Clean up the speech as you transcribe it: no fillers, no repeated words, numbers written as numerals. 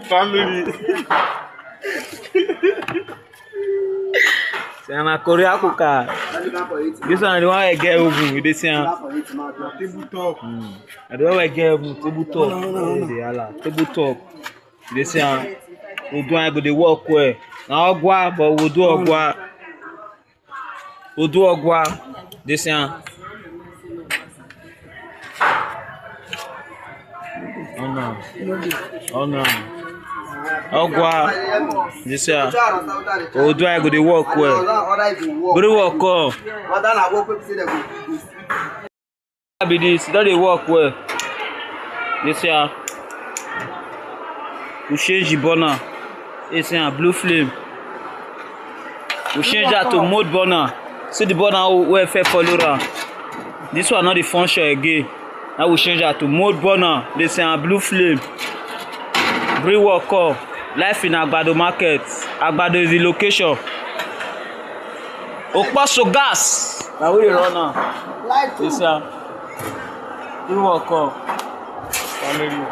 Family. C'est un Korea kuka. This one the one I get oven with this one. Table top. I don't want to get oven table top. Table top. This one. We do I go the work well. Now ogwa, but we do ogwa. We do ogwa. This one. Oh no. Ogwa. This one. We do I go the work well. Go the work well. Be this. Don't they work well? This one. We change the burner. It's a blue flame. We change that to mode burner. See the burner will follow around. This one not the function again. Now we change that to mode burner. This is a blue flame. Bring work up. Life in Agbado market. Agbado is the location. Okpaso gas. Now we run now. This is a bring work up. Family.